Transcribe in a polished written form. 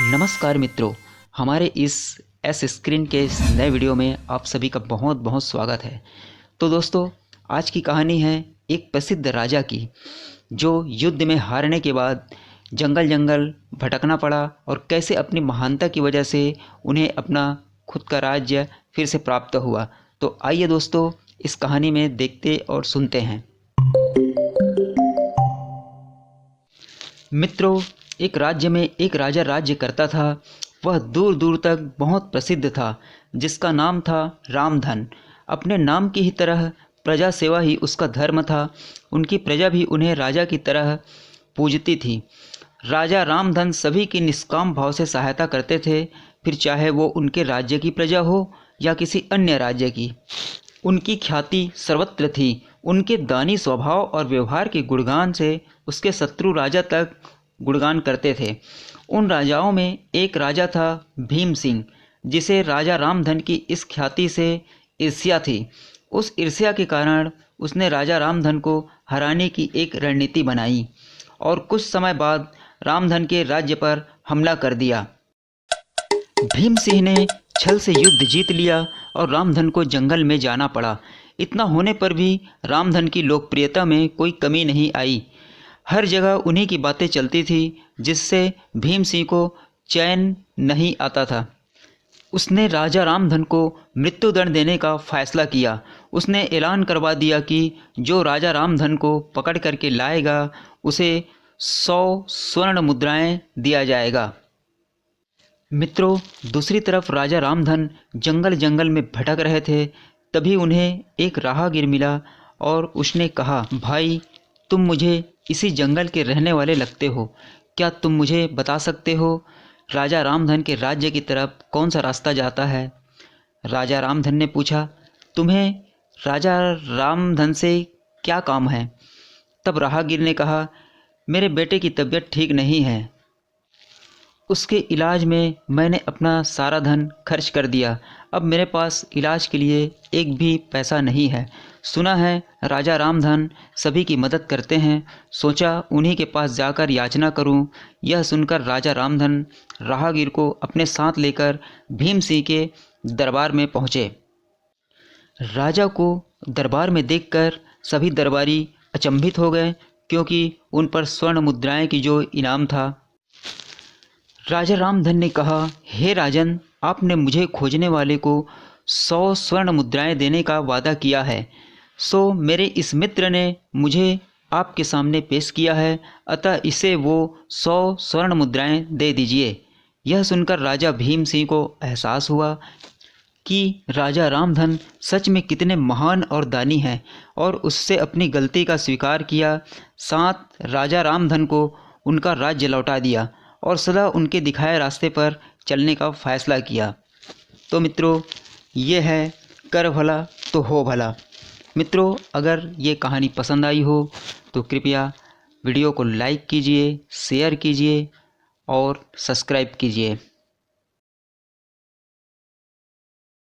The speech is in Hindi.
नमस्कार मित्रों, हमारे इस एस स्क्रीन के इस नए वीडियो में आप सभी का बहुत बहुत स्वागत है। तो दोस्तों, आज की कहानी है एक प्रसिद्ध राजा की, जो युद्ध में हारने के बाद जंगल जंगल भटकना पड़ा और कैसे अपनी महानता की वजह से उन्हें अपना खुद का राज्य फिर से प्राप्त हुआ। तो आइए दोस्तों, इस कहानी में देखते और सुनते हैं। मित्रों, एक राज्य में एक राजा राज्य करता था। वह दूर दूर तक बहुत प्रसिद्ध था, जिसका नाम था रामधन। अपने नाम की ही तरह प्रजा सेवा ही उसका धर्म था। उनकी प्रजा भी उन्हें राजा की तरह पूजती थी। राजा रामधन सभी की निष्काम भाव से सहायता करते थे, फिर चाहे वो उनके राज्य की प्रजा हो या किसी अन्य राज्य की। उनकी ख्याति सर्वत्र थी। उनके दानी स्वभाव और व्यवहार के गुणगान से उसके शत्रु राजा तक गुणगान करते थे। उन राजाओं में एक राजा था भीम सिंह, जिसे राजा रामधन की इस ख्याति से ईर्ष्या थी। उस ईर्ष्या के कारण उसने राजा रामधन को हराने की एक रणनीति बनाई और कुछ समय बाद रामधन के राज्य पर हमला कर दिया। भीम सिंह ने छल से युद्ध जीत लिया और रामधन को जंगल में जाना पड़ा। इतना होने पर भी रामधन की लोकप्रियता में कोई कमी नहीं आई। हर जगह उन्हीं की बातें चलती थी, जिससे भीम सिंह को चैन नहीं आता था। उसने राजा रामधन को मृत्युदंड देने का फैसला किया। उसने ऐलान करवा दिया कि जो राजा रामधन को पकड़ करके लाएगा, उसे 100 स्वर्ण मुद्राएं दिया जाएगा। मित्रों, दूसरी तरफ राजा रामधन जंगल जंगल में भटक रहे थे। तभी उन्हें एक राहगीर मिला और उसने कहा, भाई, तुम मुझे इसी जंगल के रहने वाले लगते हो। क्या तुम मुझे बता सकते हो राजा रामधन के राज्य की तरफ कौन सा रास्ता जाता है? राजा रामधन ने पूछा, तुम्हें राजा रामधन से क्या काम है? तब राहगीर ने कहा, मेरे बेटे की तबीयत ठीक नहीं है। उसके इलाज में मैंने अपना सारा धन खर्च कर दिया। अब मेरे पास इलाज के लिए एक भी पैसा नहीं है। सुना है राजा रामधन सभी की मदद करते हैं, सोचा उन्हीं के पास जाकर याचना करूं। यह सुनकर राजा रामधन राहगीर को अपने साथ लेकर भीम सिंह के दरबार में पहुँचे। राजा को दरबार में देखकर सभी दरबारी अचंभित हो गए, क्योंकि उन पर स्वर्ण मुद्राएं की जो इनाम था। राजा रामधन ने कहा, हे राजन, आपने मुझे खोजने वाले को 100 स्वर्ण मुद्राएं देने का वादा किया है। सो मेरे इस मित्र ने मुझे आपके सामने पेश किया है, अतः इसे वो 100 स्वर्ण मुद्राएं दे दीजिए। यह सुनकर राजा भीम सिंह को एहसास हुआ कि राजा रामधन सच में कितने महान और दानी हैं, और उससे अपनी गलती का स्वीकार किया। साथ राजा रामधन को उनका राज्य लौटा दिया और सदा उनके दिखाए रास्ते पर चलने का फैसला किया। तो मित्रों, ये है कर भला तो हो भला। मित्रों, अगर ये कहानी पसंद आई हो तो कृपया वीडियो को लाइक कीजिए, शेयर कीजिए और सब्सक्राइब कीजिए।